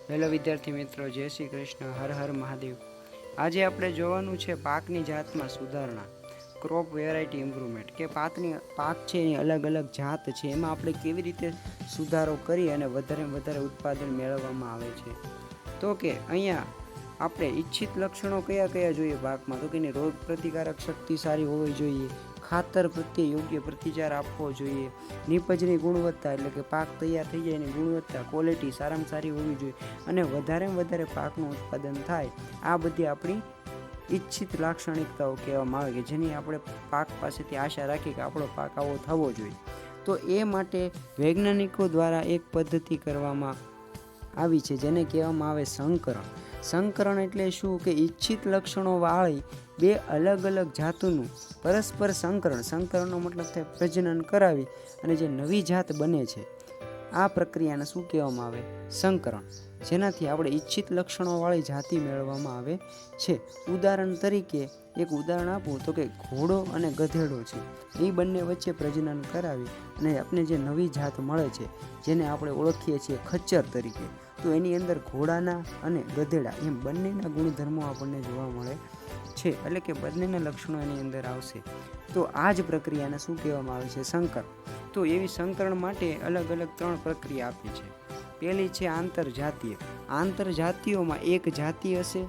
Hello વિદ્યાર્થી મિત્રો, જય શ્રી કૃષ્ણ, હર હર મહાદેવ। આજે આપણે જોવાનું છે પાકની જાતમાં સુધારણા, ક્રોપ વેરાયટી ઇમ્પ્રુવમેન્ટ, કે પાક છે એની અલગ અલગ જાત છે, એમાં આપણે કેવી રીતે સુધારો કરી અને વધારે ઉત્પાદન મેળવવામાં આવે છે। તો કે અહીંયા આપણે ઈચ્છિત લક્ષણો કયા કયા જોઈએ પાકમાં, તો કે એની રોગ પ્રતિકારક શક્તિ સારી હોવી જોઈએ, ખાતર પ્રત્યે યોગ્ય પ્રતિચાર આપવો જોઈએ, નીપજની ગુણવત્તા એટલે કે પાક તૈયાર થઈ જાય એની ગુણવત્તા ક્વોલિટી સારામાં સારી હોવી જોઈએ, અને વધારે પાકનું ઉત્પાદન થાય, આ બધી આપણી ઈચ્છિત લાક્ષણિકતાઓ કહેવામાં આવે, કે જેની આપણે પાક પાસેથી આશા રાખીએ કે આપણો પાક આવો થવો જોઈએ। તો એ માટે વૈજ્ઞાનિકો દ્વારા એક પદ્ધતિ કરવામાં આવી છે જેને કહેવામાં આવે સંકરણ। સંકરણ એટલે શું, કે ઈચ્છિત લક્ષણો વાળી બે અલગ અલગ જાતોનું પરસ્પર સંકરણનો મતલબ થાય પ્રજનન કરાવી અને જે નવી જાત બને છે, આ પ્રક્રિયાને શું કહેવામાં આવે, સંકરણ, જેનાથી આપણે ઈચ્છિત લક્ષણોવાળી જાતિ મેળવવામાં આવે છે। ઉદાહરણ તરીકે એક ઉદાહરણ આપું તો કે ઘોડો અને ગધેડો છે, એ બંને વચ્ચે પ્રજનન કરાવી અને આપણે જે નવી જાત મળે છે, જેને આપણે ઓળખીએ છીએ ખચ્ચર તરીકે, તો એની અંદર ઘોડાના અને ગધેડા એમ બંનેના ગુણધર્મો આપણને જોવા મળે છે, એટલે કે બંનેના લક્ષણો એની અંદર આવશે। તો આ જ પ્રક્રિયાને શું કહેવામાં આવે છે, સંકરણ। તો એવી સંકરણ માટે અલગ અલગ 3 પ્રક્રિયા આપી છે। પહેલી છે આંતરજાતીય। આંતરજાતિઓમાં એક જાતિ હશે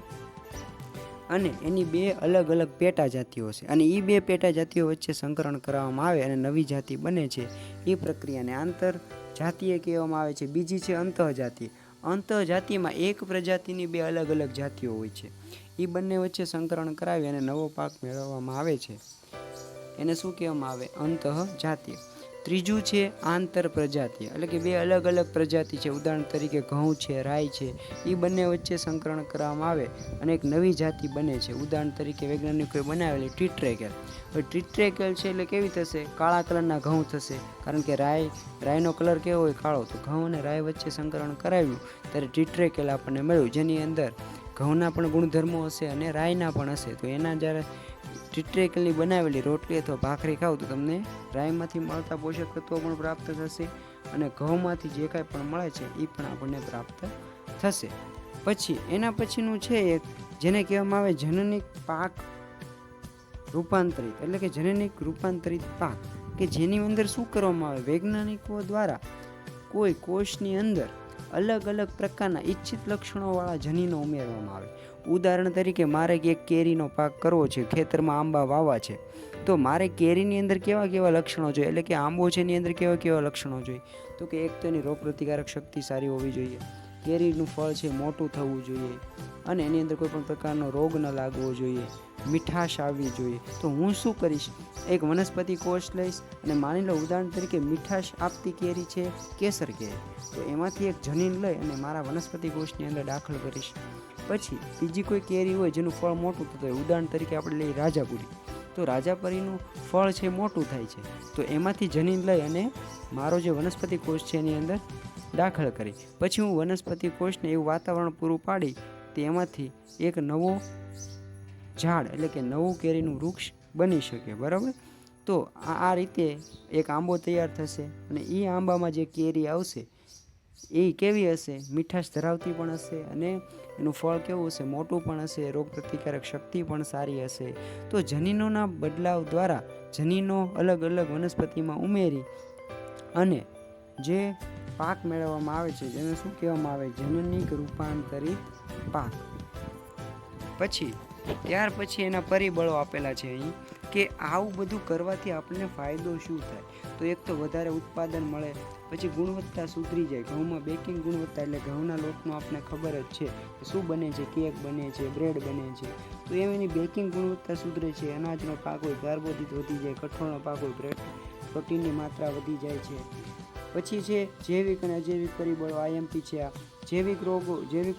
અને એની 2 અલગ અલગ પેટા જાતિઓ હશે, અને એ 2 પેટા જાતિઓ વચ્ચે સંકરણ કરવામાં આવે અને નવી જાતિ બને છે, એ પ્રક્રિયાને આંતરજાતીય કહેવામાં આવે છે। બીજી છે અંતઃજાતીય। અંતઃજાતિમાં એક પ્રજાતિની 2 અલગ અલગ જાતિઓ હોય છે, એ બંને વચ્ચે સંકરણ કરાવી અને નવો પાક મેળવવામાં આવે છે, એને શું કહેવામાં આવે, અંતઃજાતીય। ત્રીજું છે આંતર પ્રજાતીય, એટલે કે 2 અલગ અલગ પ્રજાતિ છે, ઉદાહરણ તરીકે ઘઉં છે, રાઈ છે, એ બંને વચ્ચે સંકરણ કરવામાં આવે અને એક નવી જાતિ બને છે, ઉદાહરણ તરીકે વૈજ્ઞાનિકોએ બનાવેલી ટ્રિટ્રેકેલ। હવે ટ્રિટ્રેકેલ છે એટલે કેવી થશે, કાળા કલરના ઘઉં થશે, કારણ કે રાઈનો કલર કેવો હોય, કાળો, તો ઘઉં અને રાઈ વચ્ચે સંકરણ કરાવ્યું ત્યારે ટ્રિટ્રેકેલ આપણને મળ્યું, જેની અંદર ઘઉંના પણ ગુણધર્મો હશે અને રાઈના પણ હશે। તો એના જ્યારે ટ્રિટ્રેકેલની બનાવેલી રોટલી અથવા ભાખરી ખાવ તો તમને રાઈમાંથી મળતા પોષક તત્વો પણ પ્રાપ્ત થશે અને ઘઉંમાંથી જે કાંઈ પણ મળે છે એ પણ આપણને પ્રાપ્ત થશે। પછી એના પછીનું છે એક જેને કહેવામાં આવે જનનિક પાક રૂપાંતરિત, એટલે કે જનનિક રૂપાંતરિત પાક, કે જેની અંદર શું કરવામાં આવે, વૈજ્ઞાનિકો દ્વારા કોઈ કોષની અંદર અલગ અલગ પ્રકારના ઈચ્છિત લક્ષણોવાળા જનીનો ઉમેરવામાં આવે। ઉદાહરણ તરીકે મારે એક કેરીનો પાક કરવો છે, ખેતરમાં આંબા વાવવા છે, તો મારે કેરીની અંદર કેવા લક્ષણો જોઈએ, એટલે કે આંબો છે એની અંદર કેવા લક્ષણો જોઈએ, તો કે એક તો એની રોગ પ્રતિકારક શક્તિ સારી હોવી જોઈએ, કેરીનું ફળ છે મોટું થવું જોઈએ, અને એની અંદર કોઈ પણ પ્રકારનો રોગ ન લાગવો જોઈએ, મીઠાશ આવવી જોઈએ। તો હું શું કરીશ, એક વનસ્પતિ કોષ લઈશ અને માની લો ઉદાહરણ તરીકે મીઠાશ આપતી કેરી છે કેસર કેરી, તો એમાંથી એક જનીન લઈ અને મારા વનસ્પતિ કોષની અંદર દાખલ કરીશ। પછી બીજી કોઈ કેરી હોય જેનું ફળ મોટું થતું હોય, ઉદાહરણ તરીકે આપણે લઈએ રાજાપુરી, તો રાજાપુરીનું ફળ છે મોટું થાય છે, તો એમાંથી જનીન લઈ અને મારો જે વનસ્પતિ કોષ છે એની અંદર દાખલ કરી, પછી હું વનસ્પતિ કોષને એવું વાતાવરણ પૂરું પાડી તે એમાંથી એક નવો ઝાડ, એટલે કે નવું કેરીનું વૃક્ષ બની શકે, બરાબર। તો આ રીતે એક આંબો તૈયાર થશે અને એ આંબામાં જે કેરી આવશે એ કેવી હશે, મીઠાશ ધરાવતી પણ હશે અને એનું ફળ કેવું હશે, મોટું પણ હશે, રોગ પ્રતિકારક શક્તિ પણ સારી હશે। તો જનીનોના બદલાવ દ્વારા જનીનો અલગ અલગ વનસ્પતિમાં ઉમેરી અને જે પાક મેળવવામાં આવે છે જેને શું કહેવામાં આવે, જનનિક રૂપાંતરિત પાક। ત્યાર પછી એના પરિબળો આપેલા છે અહીં, કે આવું બધું કરવાથી આપણને ફાયદો શું થાય, તો એક તો વધારે ઉત્પાદન મળે, પછી ગુણવત્તા સુધરી જાય, ઘઉંમાં બેકિંગ ગુણવત્તા, એટલે ઘઉંના લોટનું આપણને ખબર જ છે શું બને છે, કેક બને છે, બ્રેડ બને છે, તો એની બેકિંગ ગુણવત્તા સુધરે છે, અનાજનો પાક હોય કાર્બોદિત વધી જાય, કઠોળનો પાક હોય પ્રોટીનની માત્રા વધી જાય છે। પછી છે જૈવિક અને અજૈવિક પરિબળો, IMP છે આ જૈવિક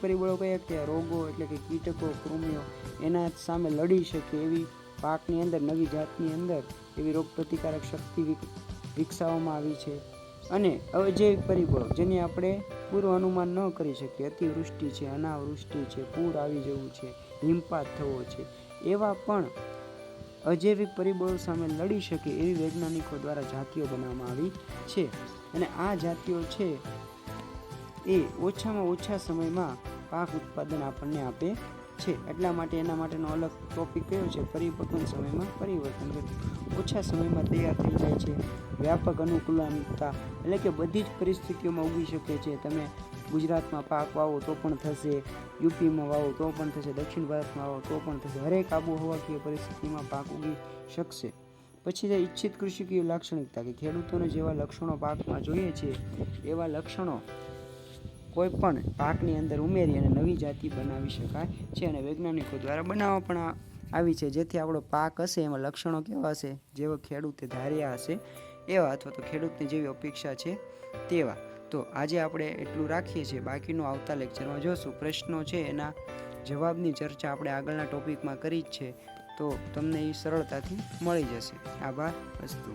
પરિબળો કયા કયા, રોગો એટલે કે કીટકો, કૃમિઓ એના સામે લડી શકે એવી પાકની અંદર, નવી જાતની અંદર એવી રોગ પ્રતિકારક શક્તિ વિકસાવવામાં આવી છે। અને અજૈવિક પરિબળો જેની આપણે પૂર્વ અનુમાન ન કરી શકીએ, અતિવૃષ્ટિ છે, અનાવૃષ્ટિ છે, પૂર આવી જવું છે, હિમપાત થવો છે, એવા પણ અજૈવિક પરિબળો સામે લડી શકે એવી વૈજ્ઞાનિકો દ્વારા જાતિઓ બનાવવામાં આવી છે। અને આ જાતિઓ છે એ ઓછામાં ઓછા સમયમાં પાક ઉત્પાદન આપણને આપે છે. એટલા માટે એના માટેનો અલગ ટોપિક કયો છે? પરિપક્વન સમયમાં પરિવર્તન. ઓછા સમયમાં તૈયાર થઈ જાય છે. વ્યાપક અનુકૂલનતા એટલે કે બધી જ પરિસ્થિતિઓમાં ઉગી શકે છે. તમે ગુજરાતમાં પાક વાવો તો પણ થશે, યુપીમાં વાવો તો પણ થશે, દક્ષિણ ભારતમાં વાવો તો પણ થશે. હરેક આબોહવાકીય પરિસ્થિતિમાં પાક ઉગી શકશે. પછી છે ઈચ્છિત કૃષિકીય લાક્ષણિકતા, કે ખેડૂતોને જેવા લક્ષણો પાકમાં જોઈએ છે એવા લક્ષણો કોઈ પણ પાકની અંદર ઉમેરી અને નવી જાતિ બનાવી શકાય છે, અને વૈજ્ઞાનિકો દ્વારા બનાવવા પણ આવી છે, જેથી આપણો પાક હશે એમાં લક્ષણો કેવા હશે? જેવા ખેડૂતે ધાર્યા હશે એવા, અથવા તો ખેડૂતની જેવી અપેક્ષા છે તેવા. તો આજે આપણે એટલું રાખીએ છીએ. બાકીનું આવતા લેક્ચરમાં જોશું. પ્રશ્નો છે એના જવાબની ચર્ચા આપણે આગળના ટોપિકમાં કરી જ છે, તો તમને એ સરળતાથી મળી જશે. આભાર. અસ્તુ.